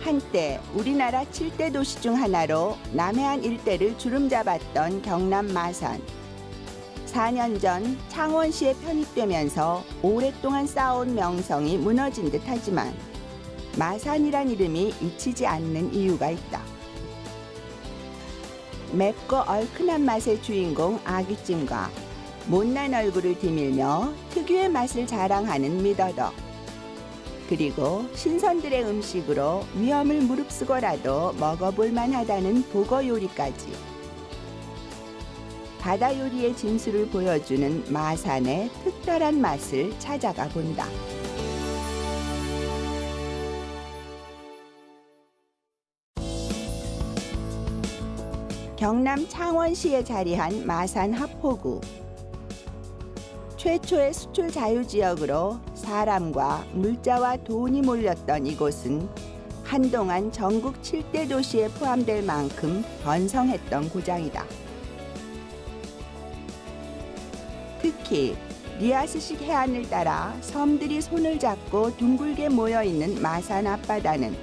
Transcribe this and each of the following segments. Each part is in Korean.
한때 우리나라 7대 도시 중 하나로 남해안 일대를 주름잡았던 경남 마산. 4년 전 창원시에 편입되면서 오랫동안 쌓아온 명성이 무너진 듯하지만 마산이란 이름이 잊히지 않는 이유가 있다. 맵고 얼큰한 맛의 주인공 아귀찜과 못난 얼굴을 디밀며 특유의 맛을 자랑하는 미더덕. 그리고 신선들의 음식으로 위험을 무릅쓰고라도 먹어볼 만하다는 보거 요리까지. 바다 요리의 진수를 보여주는 마산의 특별한 맛을 찾아가 본다. 경남 창원시에 자리한 마산 하포구. 최초의 수출 자유지역으로 사람과 물자와 돈이 몰렸던 이곳은 한동안 전국 7대 도시에 포함될 만큼 번성했던 고장이다. 특히 리아스식 해안을 따라 섬들이 손을 잡고 둥글게 모여있는 마산 앞바다는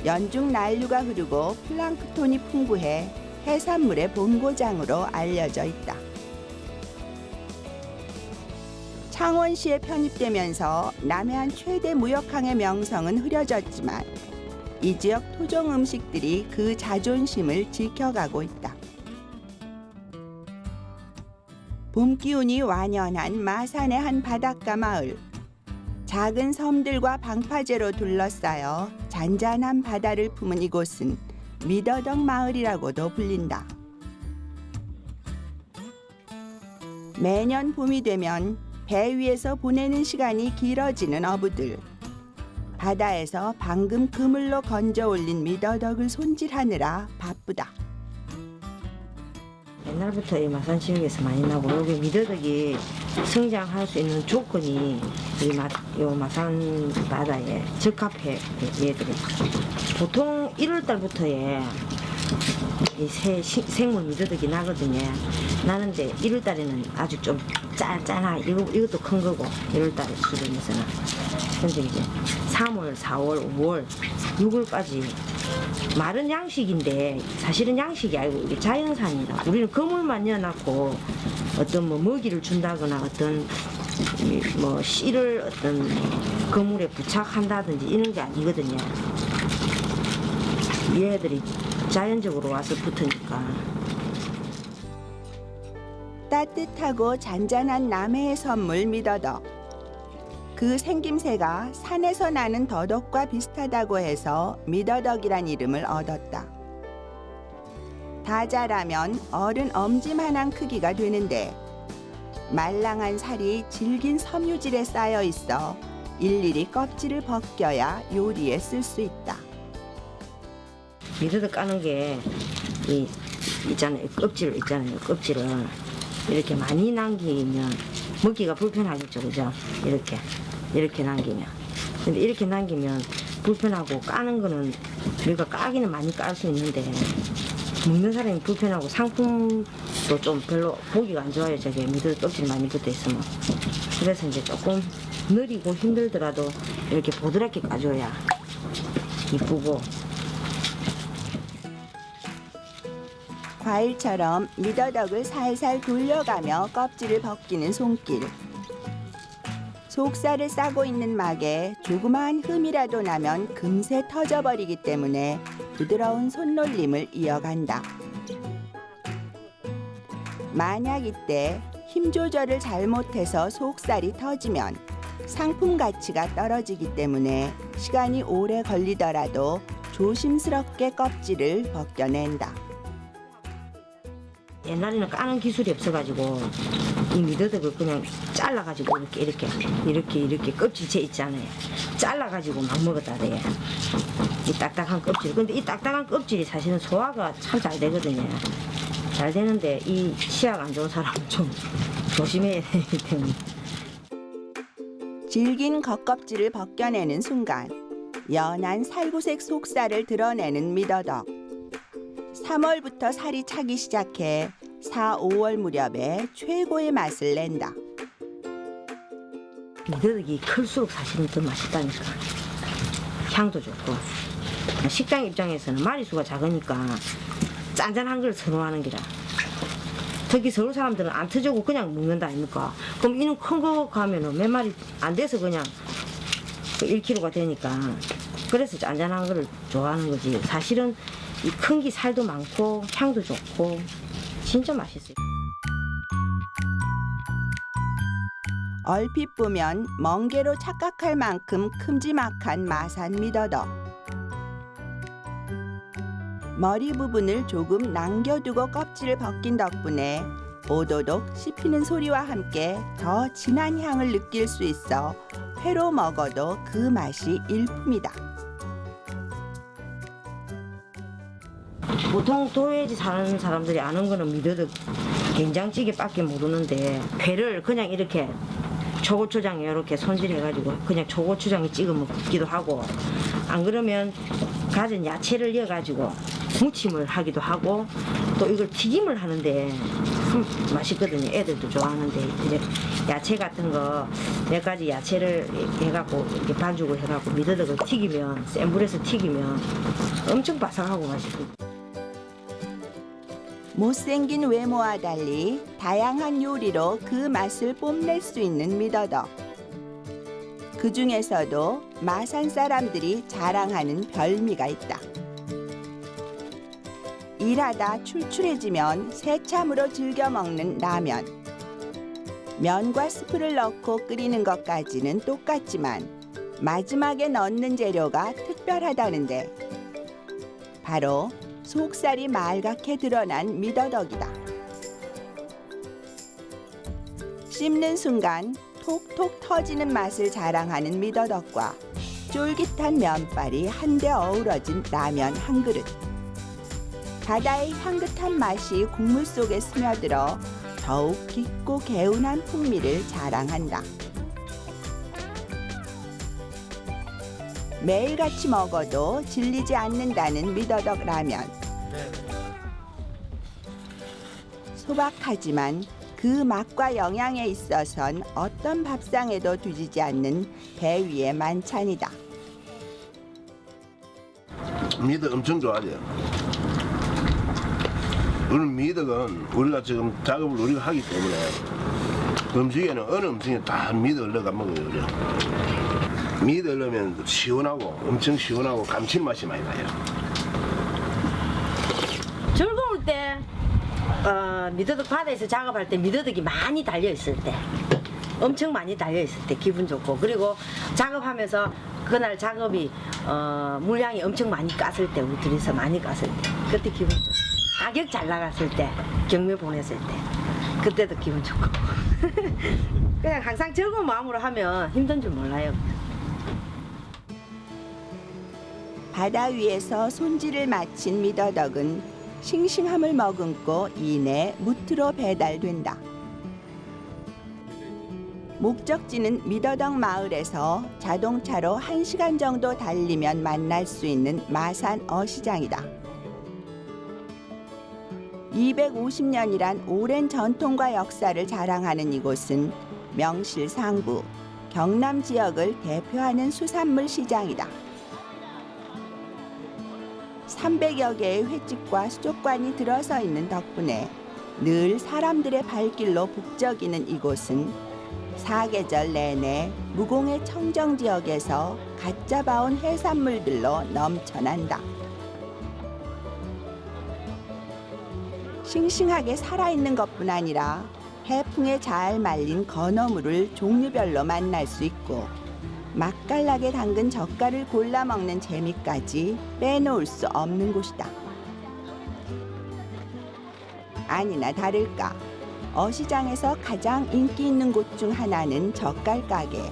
연중 난류가 흐르고 플랑크톤이 풍부해 해산물의 본고장으로 알려져 있다. 창원시에 편입되면서 남해안 최대 무역항의 명성은 흐려졌지만 이 지역 토종 음식들이 그 자존심을 지켜가고 있다. 봄 기운이 완연한 마산의 한 바닷가 마을. 작은 섬들과 방파제로 둘러싸여 잔잔한 바다를 품은 이곳은 미더덕 마을이라고도 불린다. 매년 봄이 되면 배 위에서 보내는 시간이 길어지는 어부들. 바다에서 방금 그물로 건져 올린 미더덕을 손질하느라 바쁘다. 옛날부터 이 마산 지역에서 많이 나고 여기 미더덕이 성장할 수 있는 조건이 이 마산 바다에 적합해. 얘들이 보통 1월 달부터에 이 생물 미더덕이 나거든요. 나는데 1월 달에는 아주 좀 짠짠하. 이것도 큰 거고 1월 달에 수준에서는. 근데 이제 3월, 4월, 5월, 6월까지 말은 양식인데 사실은 양식이 아니고 이게 자연산이라. 우리는 그물만 넣어놨고 어떤 뭐 먹이를 준다거나 어떤 뭐 씨를 어떤 그물에 부착한다든지 이런 게 아니거든요. 얘들이 자연적으로 와서 붙으니까. 따뜻하고 잔잔한 남해의 선물 미더덕. 그 생김새가 산에서 나는 더덕과 비슷하다고 해서 미더덕이란 이름을 얻었다. 다 자라면 어른 엄지만한 크기가 되는데 말랑한 살이 질긴 섬유질에 쌓여 있어 일일이 껍질을 벗겨야 요리에 쓸 수 있다. 미더덕 까는 게 있잖아요. 껍질 있잖아요. 껍질을 이렇게 많이 남기면 먹기가 불편하겠죠, 그죠? 이렇게 남기면. 근데 이렇게 남기면 불편하고 까는 거는 우리가 까기는 많이 깔 수 있는데 먹는 사람이 불편하고 상품도 좀 별로 보기가 안 좋아요. 저게 미더덕 껍질 많이 붙어 있으면. 그래서 이제 조금 느리고 힘들더라도 이렇게 보드랍게 까줘야 이쁘고. 과일처럼 미더덕을 살살 돌려가며 껍질을 벗기는 손길. 속살을 싸고 있는 막에 조그마한 흠이라도 나면 금세 터져버리기 때문에 부드러운 손놀림을 이어간다. 만약 이때 힘 조절을 잘못해서 속살이 터지면 상품 가치가 떨어지기 때문에 시간이 오래 걸리더라도 조심스럽게 껍질을 벗겨낸다. 옛날에는 까는 기술이 없어가지고 이 미더덕을 그냥 잘라가지고 이렇게 껍질째 있잖아요. 잘라가지고 막 먹었다 그래요. 이 딱딱한 껍질. 근데 이 딱딱한 껍질이 사실은 소화가 참 잘 되거든요. 잘 되는데 이 치아가 안 좋은 사람은 좀 조심해야 되기 때문에. 질긴 겉껍질을 벗겨내는 순간 연한 살구색 속살을 드러내는 미더덕. 3월부터 살이 차기 시작해 4, 5월 무렵에 최고의 맛을 낸다. 미더덕이 클수록 사실은 더 맛있다니까. 향도 좋고 식당 입장에서는 마리수가 작으니까 짠짠한 걸 선호하는 기라. 특히 서울 사람들은 안 터지고 그냥 먹는다 아닙니까? 그럼 이는 큰 거 가면은 몇 마리 안 돼서 그냥 1kg가 되니까 그래서 짠짠한 거를 좋아하는 거지. 사실은 이 큰 게 살도 많고 향도 좋고 진짜 맛있어요. 얼핏 보면 멍게로 착각할 만큼 큼지막한 마산 미더덕. 머리 부분을 조금 남겨두고 껍질을 벗긴 덕분에 오도독 씹히는 소리와 함께 더 진한 향을 느낄 수 있어 회로 먹어도 그 맛이 일품이다. 보통 도예지 사는 사람들이 아는 거는 미더덕 된장찌개밖에 모르는데 회를 그냥 이렇게 초고추장에 이렇게 손질해가지고 그냥 초고추장에 찍어 먹기도 하고 안 그러면 가진 야채를 넣어가지고 무침을 하기도 하고 또 이걸 튀김을 하는데 참 맛있거든요. 애들도 좋아하는데 이제 야채 같은 거 몇 가지 야채를 해갖고 이렇게 반죽을 해갖고 미더덕을 튀기면 센 불에서 튀기면 엄청 바삭하고 맛있고. 못생긴 외모와 달리 다양한 요리로 그 맛을 뽐낼 수 있는 미더덕. 그 중에서도 마산 사람들이 자랑하는 별미가 있다. 일하다 출출해지면 새참으로 즐겨 먹는 라면. 면과 스프를 넣고 끓이는 것까지는 똑같지만 마지막에 넣는 재료가 특별하다는데 바로 속살이 말갛게 드러난 미더덕이다. 씹는 순간 톡톡 터지는 맛을 자랑하는 미더덕과 쫄깃한 면발이 한데 어우러진 라면 한 그릇. 바다의 향긋한 맛이 국물 속에 스며들어 더욱 깊고 개운한 풍미를 자랑한다. 매일같이 먹어도 질리지 않는다는 미더덕 라면. 소박하지만 그 맛과 영양에 있어선 어떤 밥상에도 뒤지지 않는 배 위의 만찬이다. 미덕 엄청 좋아하죠. 오늘 미덕은 우리가 지금 작업을 우리가 하기 때문에 음식에는 어느 음식에 다 미덕을 넣어가 먹어요. 그죠? 미덕을 넣으면 시원하고 엄청 시원하고 감칠맛이 많이 나요. 즐거울 때 미더덕 바다에서 작업할 때 미더덕이 많이 달려있을 때 엄청 많이 달려있을 때 기분 좋고 그리고 작업하면서 그날 작업이 물량이 엄청 많이 깠을 때 우리 둘이서 많이 깠을 때 그때 기분 좋고 가격 잘 나갔을 때 경매 보냈을 때 그때도 기분 좋고 그냥 항상 즐거운 마음으로 하면 힘든 줄 몰라요. 바다 위에서 손질을 마친 미더덕은 싱싱함을 머금고 이내 무트로 배달된다. 목적지는 미더덕 마을에서 자동차로 1시간 정도 달리면 만날 수 있는 마산 어시장이다. 250년이란 오랜 전통과 역사를 자랑하는 이곳은 명실상부, 경남 지역을 대표하는 수산물 시장이다. 300여 개의 횟집과 수족관이 들어서 있는 덕분에 늘 사람들의 발길로 북적이는 이곳은 사계절 내내 무공의 청정 지역에서 갓 잡아온 해산물들로 넘쳐난다. 싱싱하게 살아있는 것뿐 아니라 해풍에 잘 말린 건어물을 종류별로 만날 수 있고 맛깔나게 담근 젓갈을 골라 먹는 재미까지 빼놓을 수 없는 곳이다. 아니나 다를까 어시장에서 가장 인기 있는 곳 중 하나는 젓갈 가게.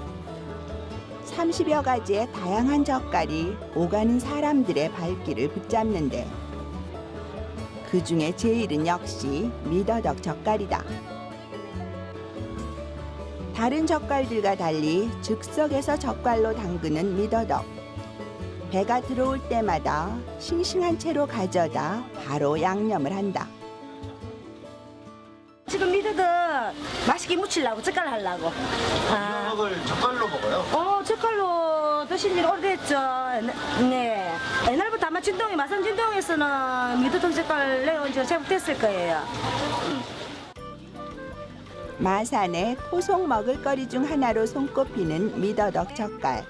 30여 가지의 다양한 젓갈이 오가는 사람들의 발길을 붙잡는데 그 중에 제일은 역시 미더덕 젓갈이다. 다른 젓갈들과 달리 즉석에서 젓갈로 담그는 미더덕. 배가 들어올 때마다 싱싱한 채로 가져다 바로 양념을 한다. 지금 미더덕 맛있게 무치려고 젓갈 하려고. 미덕을 젓갈로 먹어요? 젓갈로 드신 지 오래됐죠. 네. 옛날부터 아마 진동이 마산 진동에서는 미더덕 젓갈 내온 지 제법 됐을 거예요. 마산의 토속 먹을거리 중 하나로 손꼽히는 미더덕 젓갈.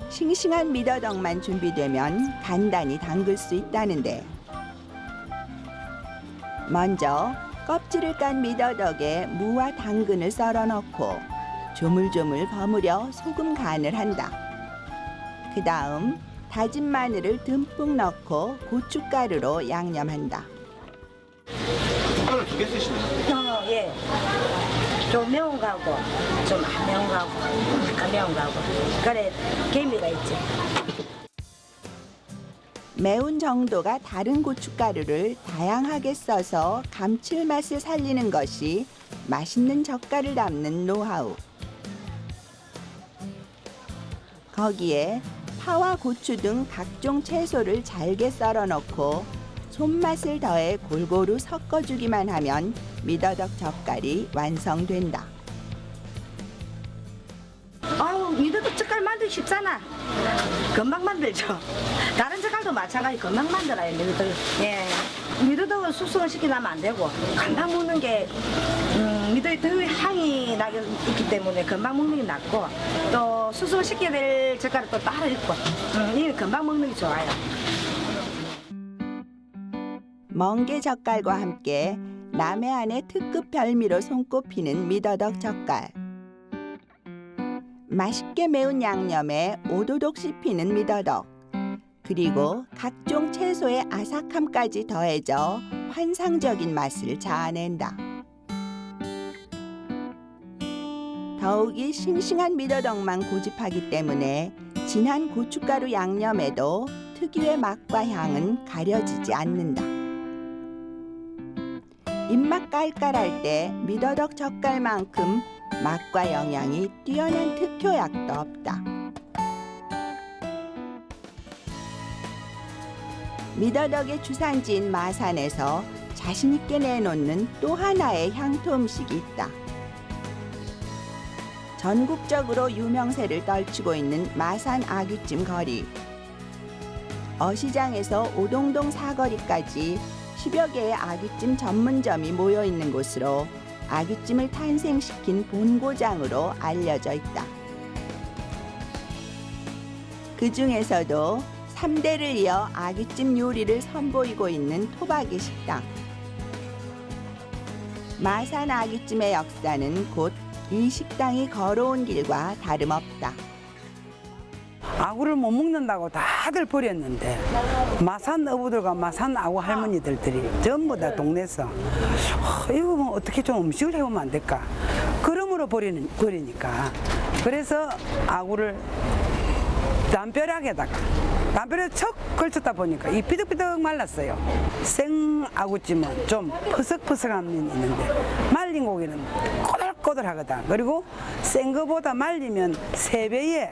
싱싱한 미더덕만 준비되면 간단히 담글 수 있다는데, 먼저 껍질을 깐 미더덕에 무와 당근을 썰어 넣고 조물조물 버무려 소금 간을 한다. 그 다음 다진 마늘을 듬뿍 넣고 고춧가루로 양념한다. 하나를 2개 쓰시네요. 예. 좀 매운 거하고 좀 안 매운 거하고 안 매운 거하고 그래 개미가 있지. 매운 정도가 다른 고춧가루를 다양하게 써서 감칠맛을 살리는 것이 맛있는 젓갈을 담는 노하우. 거기에 파와 고추 등 각종 채소를 잘게 썰어 넣고 손맛을 더해 골고루 섞어주기만 하면 미더덕 젓갈이 완성된다. 아유, 미더덕 젓갈 만들기 쉽잖아. 금방 만들죠. 다른 젓갈도 마찬가지 금방 만들어요, 미더덕. 예. 미더덕을 숙성을 시키려면 안 되고 금방 먹는 게 미더덕의 향이 나게 있기 때문에 금방 먹는 게 낫고 또 숙성을 시켜야 될 젓갈은 또 따로 있고 이게 금방 먹는 게 좋아요. 멍게 젓갈과 함께 남해안의 특급 별미로 손꼽히는 미더덕 젓갈. 맛있게 매운 양념에 오도독 씹히는 미더덕. 그리고 각종 채소의 아삭함까지 더해져 환상적인 맛을 자아낸다. 더욱이 싱싱한 미더덕만 고집하기 때문에 진한 고춧가루 양념에도 특유의 맛과 향은 가려지지 않는다. 입맛 깔깔할 때 미더덕 젓갈만큼 맛과 영양이 뛰어난 특효약도 없다. 미더덕의 주산지인 마산에서 자신 있게 내놓는 또 하나의 향토 음식이 있다. 전국적으로 유명세를 떨치고 있는 마산 아귀찜 거리. 어시장에서 오동동 사거리까지 10여 개의 아귀찜 전문점이 모여 있는 곳으로 아귀찜을 탄생시킨 본고장으로 알려져 있다. 그 중에서도 3대를 이어 아귀찜 요리를 선보이고 있는 토박이 식당. 마산 아귀찜의 역사는 곧 이 식당이 걸어온 길과 다름없다. 아구를 못 먹는다고 다들 버렸는데 마산 어부들과 마산 아구 할머니들이 전부 다 동네에서 이거 뭐 어떻게 좀 음식을 해보면 안 될까 그러므로 버리니까 그래서 아구를 담벼락에 척 걸쳤다 보니까 이 삐득삐득 말랐어요. 생 아구찜은 좀 퍼석퍼석한 면이 있는데 말린 고기는 꼬들꼬들하거든. 그리고 센 거보다 말리면 3배의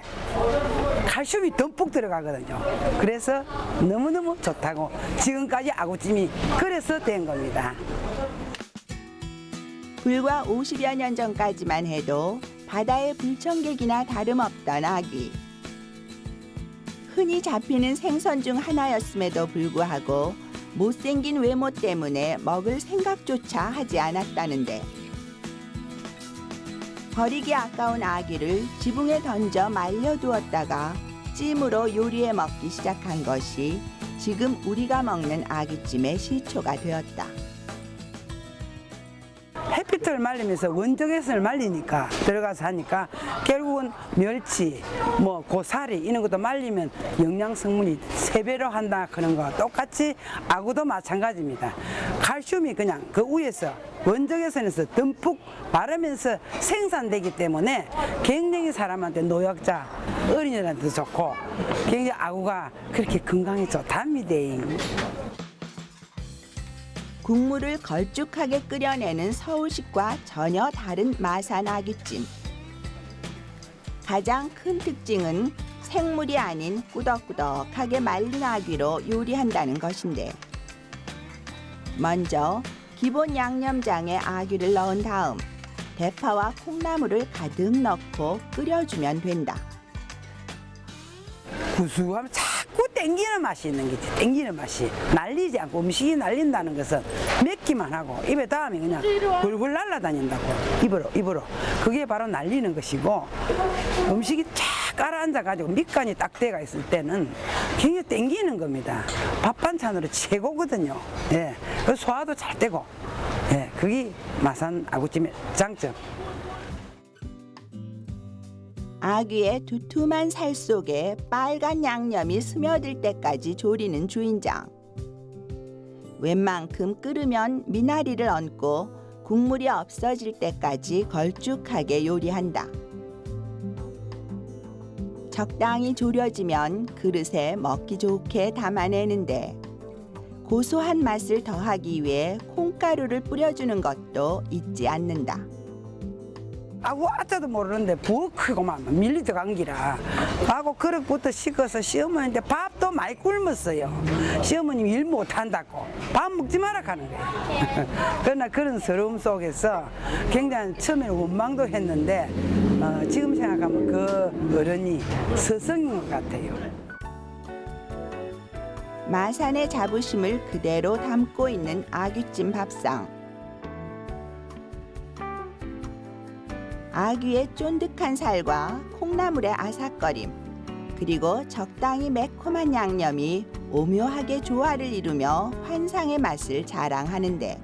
칼슘이 듬뿍 들어가거든요. 그래서 너무너무 좋다고 지금까지 아구찜이 그래서 된 겁니다. 불과 50여 년 전까지만 해도 바다의 불청객이나 다름없던 아귀. 흔히 잡히는 생선 중 하나였음에도 불구하고 못생긴 외모 때문에 먹을 생각조차 하지 않았다는데, 버리기 아까운 아귀를 지붕에 던져 말려두었다가 찜으로 요리해 먹기 시작한 것이 지금 우리가 먹는 아귀찜의 시초가 되었다. 햇빛을 말리면서 원적외선을 말리니까 들어가서 하니까 결국은 멸치, 뭐 고사리 이런 것도 말리면 영양 성분이 3배로 한다 그런 거 똑같이 아구도 마찬가지입니다. 칼슘이 그냥 그 위에서 원적외선에서 듬뿍 바르면서 생산되기 때문에 굉장히 사람한테 노약자, 어린이들한테도 좋고 굉장히 아구가 그렇게 건강에 좋답니다. 국물을 걸쭉하게 끓여내는 서울식과 전혀 다른 마산 아귀찜. 가장 큰 특징은 생물이 아닌 꾸덕꾸덕하게 말린 아귀로 요리한다는 것인데, 먼저 기본 양념장에 아귀를 넣은 다음 대파와 콩나물을 가득 넣고 끓여주면 된다. 구수하면 자꾸 땡기는 맛이 있는 거지. 땡기는 맛이. 날리지 않고 음식이 날린다는 것은 맵기만 하고 입에 닿으면 그냥 굴굴 날아다닌다고. 입으로. 그게 바로 날리는 것이고 음식이 쫙 깔아앉아가지고 밑간이 딱 돼가 있을 때는 굉장히 땡기는 겁니다. 밥 반찬으로 최고거든요. 예. 그 소화도 잘 되고. 예. 그게 마산 아구찜의 장점. 아귀의 두툼한 살 속에 빨간 양념이 스며들 때까지 조리는 주인장. 웬만큼 끓으면 미나리를 얹고 국물이 없어질 때까지 걸쭉하게 요리한다. 적당히 졸여지면 그릇에 먹기 좋게 담아내는데 고소한 맛을 더하기 위해 콩가루를 뿌려주는 것도 잊지 않는다. 아구 아짜도 모르는데 부엌 크고만 밀리 들어간 기라 아구 그릇부터 씻어서 시어머니한테 밥도 많이 굶었어요. 시어머님이 일 못한다고 밥 먹지 마라 하는 거예요. 그러나 그런 서러움 속에서 굉장히 처음에는 원망도 했는데 지금 생각하면 그 어른이 스승인 것 같아요. 마산의 자부심을 그대로 담고 있는 아귀찜 밥상. 아귀의 쫀득한 살과 콩나물의 아삭거림, 그리고 적당히 매콤한 양념이 오묘하게 조화를 이루며 환상의 맛을 자랑하는데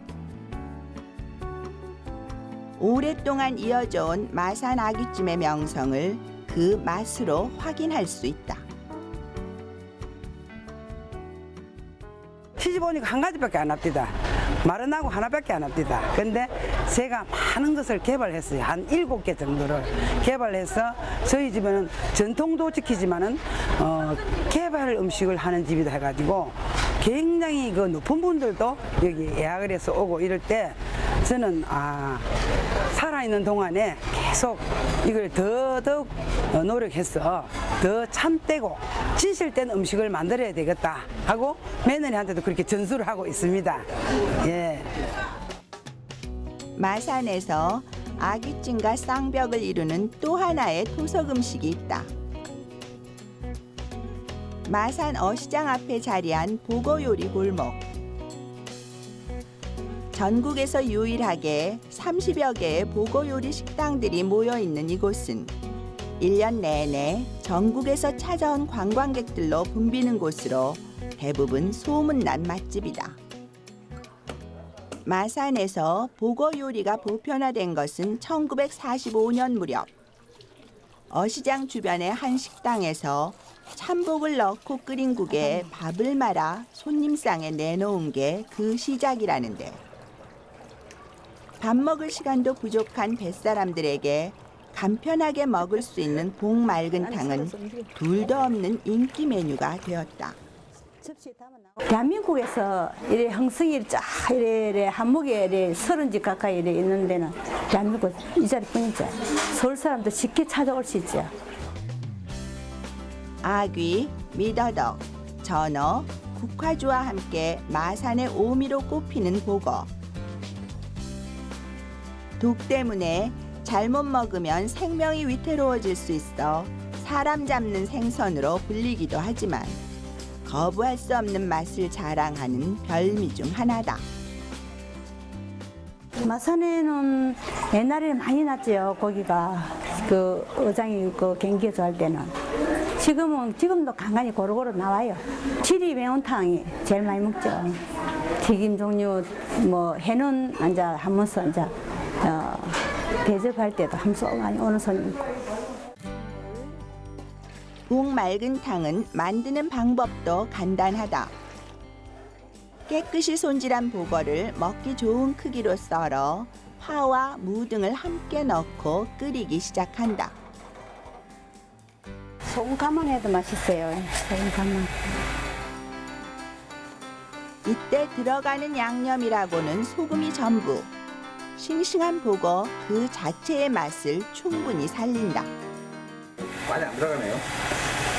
오랫동안 이어져 온 마산 아귀찜의 명성을 그 맛으로 확인할 수 있다. 시집 오니까 한 가지밖에 안 합니다. 마른 아구 하나밖에 안 합니다. 근데 제가 많은 것을 개발했어요. 한 7개 정도를 개발해서 저희 집에는 전통도 지키지만은 개발 음식을 하는 집이다 해가지고 굉장히 그 높은 분들도 여기 예약을 해서 오고 이럴 때 저는 살아있는 동안에 계속 이걸 더더욱 노력해서 더 참되고 진실된 음식을 만들어야 되겠다 하고 며느리한테도 그렇게 전수를 하고 있습니다. 예. 마산에서 아귀찜과 쌍벽을 이루는 또 하나의 토속 음식이 있다. 마산 어시장 앞에 자리한 보고요리 골목. 전국에서 유일하게 30여 개의 보고요리 식당들이 모여있는 이곳은 1년 내내 전국에서 찾아온 관광객들로 붐비는 곳으로 대부분 소문난 맛집이다. 마산에서 보고 요리가 보편화된 것은 1945년 무렵. 어시장 주변의 한 식당에서 참복을 넣고 끓인 국에 밥을 말아 손님상에 내놓은 게 그 시작이라는데. 밥 먹을 시간도 부족한 뱃사람들에게 간편하게 먹을 수 있는 복맑은탕은 둘도 없는 인기 메뉴가 되었다. 대한민국에서 이래 형성이 쫙 이래 한목에 이래 30집 가까이 이래 있는 데는 대한민국 이 자리뿐이죠. 서울 사람도 쉽게 찾아올 수 있죠. 아귀, 미더덕, 전어, 국화주와 함께 마산의 오미로 꼽히는 보거. 독 때문에 잘못 먹으면 생명이 위태로워질 수 있어 사람 잡는 생선으로 불리기도 하지만 거부할 수 없는 맛을 자랑하는 별미 중 하나다. 마산에는 옛날에는 많이 났죠. 고기가 그 어장이 그 경기에 좋아할 때는 지금도 간간히 고루고루 나와요. 지리 매운탕이 제일 많이 먹죠. 튀김 종류 뭐 해는 이제 하면서 이제 대접할 때도 함소 많이 오는 손님 있고. 복맑은탕은 만드는 방법도 간단하다. 깨끗이 손질한 보거를 먹기 좋은 크기로 썰어 파와 무 등을 함께 넣고 끓이기 시작한다. 소금 가만해도 맛있어요. 소금 가만. 이때 들어가는 양념이라고는 소금이 전부. 싱싱한 보거 그 자체의 맛을 충분히 살린다. 많이 안 들어가네요.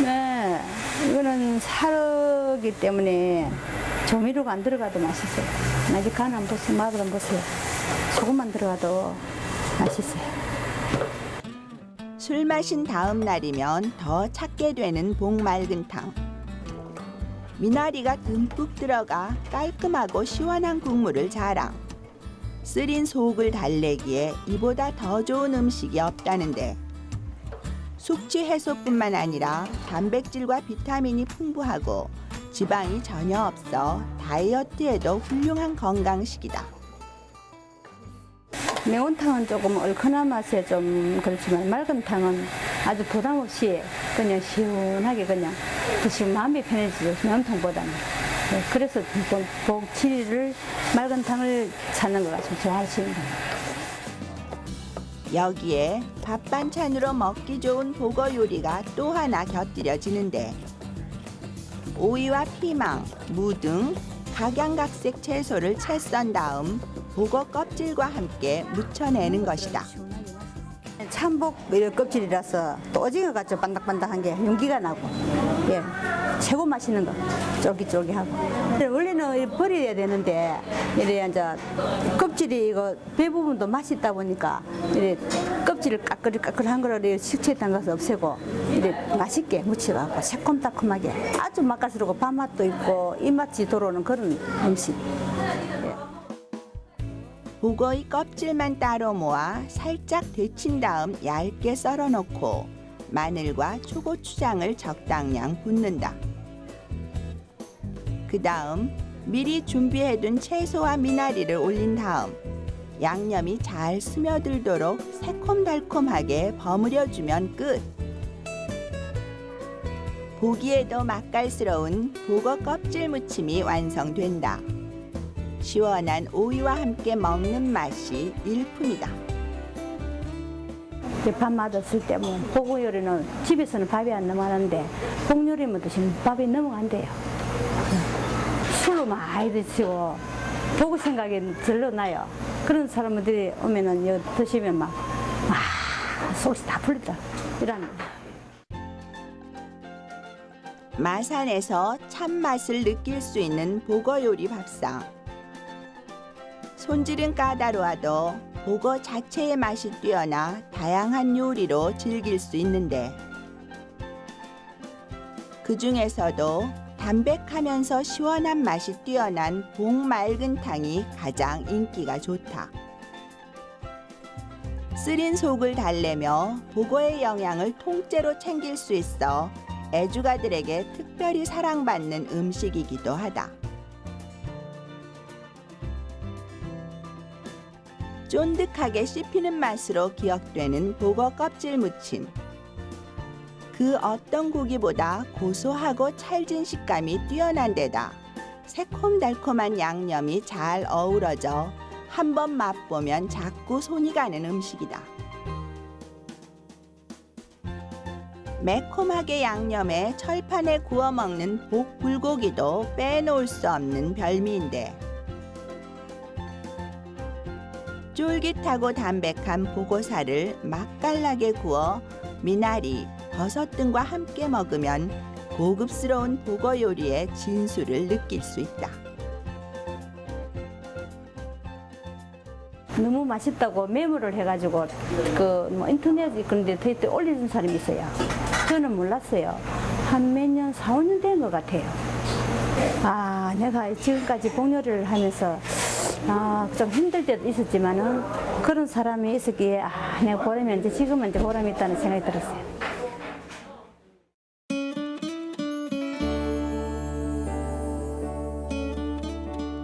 네, 이거는 사르기 때문에 조미료가 안 들어가도 맛있어요. 아직 간 안 보세요, 맛을 안 보세요. 소금만 들어가도 맛있어요. 술 마신 다음 날이면 더 찾게 되는 복맑은탕. 미나리가 듬뿍 들어가 깔끔하고 시원한 국물을 자랑. 쓰린 속을 달래기에 이보다 더 좋은 음식이 없다는데 숙취 해소뿐만 아니라 단백질과 비타민이 풍부하고 지방이 전혀 없어 다이어트에도 훌륭한 건강식이다. 매운탕은 조금 얼큰한 맛에 좀 그렇지만 맑은 탕은 아주 부담 없이 그냥 시원하게 그냥 드시면 마음이 편해지죠. 매운탕보다는. 네, 그래서 복치를 맑은 탕을 찾는 것 같아요. 좋아하시는 거예요. 여기에 밥 반찬으로 먹기 좋은 보거 요리가 또 하나 곁들여지는데 오이와 피망, 무 등 각양각색 채소를 채 썬 다음 보거 껍질과 함께 무쳐내는 것이다. 참복 껍질이라서 또 오징어 같이 반닥반닥한 게 윤기가 나고 예 최고 맛있는 거 쫄깃쫄깃하고 원래는 버려야 되는데 이래 이제 껍질이 이거 배 부분도 맛이 있다 보니까 이래 껍질을 까끌까끌한 거를 식초에 담가서 없애고 이래 맛있게 무쳐갖고 새콤달콤하게 아주 맛깔스럽고 밥맛도 있고 입맛이 돌아오는 그런 음식. 보거의 껍질만 따로 모아 살짝 데친 다음 얇게 썰어 놓고 마늘과 초고추장을 적당량 붓는다. 그 다음 미리 준비해둔 채소와 미나리를 올린 다음 양념이 잘 스며들도록 새콤달콤하게 버무려주면 끝. 보기에도 맛깔스러운 보거 껍질 무침이 완성된다. 시원한 오이와 함께 먹는 맛이 일품이다. 밥맛 없을 때 뭐 보고 요리는 집에서는 밥이 안 넘어가는데 복 요리만 드시면 밥이 넘어간대요. 술로 많이 드시고 보고 생각이 절로 나요. 그런 사람들이 오면은 여기 드시면 막 속이 다 풀리다 이랍니다. 마산에서 참맛을 느낄 수 있는 보거 요리 밥상. 손질은 까다로워도 보거 자체의 맛이 뛰어나 다양한 요리로 즐길 수 있는데 그 중에서도 담백하면서 시원한 맛이 뛰어난 복맑은탕이 가장 인기가 좋다. 쓰린 속을 달래며 보거의 영양을 통째로 챙길 수 있어 애주가들에게 특별히 사랑받는 음식이기도 하다. 쫀득하게 씹히는 맛으로 기억되는 보거 껍질 무침. 그 어떤 고기보다 고소하고 찰진 식감이 뛰어난 데다 새콤달콤한 양념이 잘 어우러져 한번 맛보면 자꾸 손이 가는 음식이다. 매콤하게 양념에 철판에 구워 먹는 복불고기도 빼놓을 수 없는 별미인데 쫄깃하고 담백한 보고살을 맛깔나게 구워 미나리, 버섯 등과 함께 먹으면 고급스러운 보거 요리의 진수를 느낄 수 있다. 너무 맛있다고 메모를 해가지고 그 인터넷 그런 데 올려준 사람이 있어요. 저는 몰랐어요. 한 몇 년, 4, 5년 된 것 같아요. 내가 지금까지 복요리를 하면서 좀 힘들 때도 있었지만은 그런 사람이 있었기에 내가 보람이 지금은 보람이 있다는 생각이 들었어요.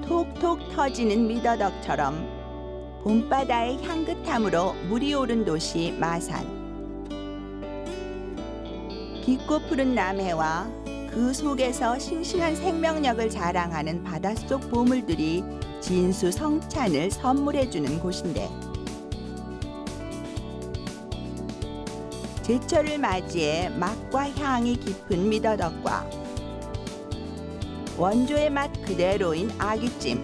톡톡 터지는 미더덕처럼 봄바다의 향긋함으로 물이 오른 도시 마산. 깊고 푸른 남해와 그 속에서 싱싱한 생명력을 자랑하는 바닷속 보물들이 진수 성찬을 선물해주는 곳인데 제철을 맞이해 맛과 향이 깊은 미더덕과 원조의 맛 그대로인 아귀찜,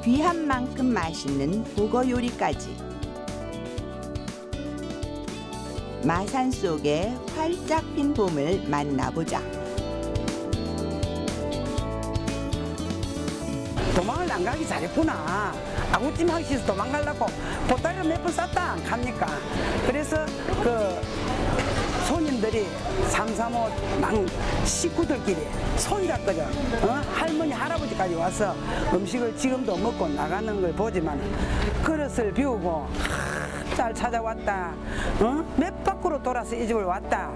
귀한 만큼 맛있는 보거 요리까지 마산 속의 활짝 핀 봄을 만나보자. 도망을 안 가기 잘했구나. 아구찜 하기 싫어서 도망가려고 보따리를 몇 번 쌌다 안 갑니까? 그래서 그 손이 어르신들이 삼삼오 식구들끼리 손잡거든. 할머니 할아버지까지 와서 음식을 지금도 먹고 나가는 걸 보지만 그릇을 비우고 잘 찾아왔다. 몇 바퀴로 돌아서 이 집을 왔다.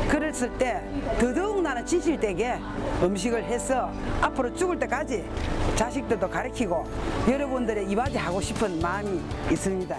그랬을 때 더더욱 나는 진실되게 음식을 해서 앞으로 죽을 때까지 자식들도 가르치고 여러분들의 이바지 하고 싶은 마음이 있습니다.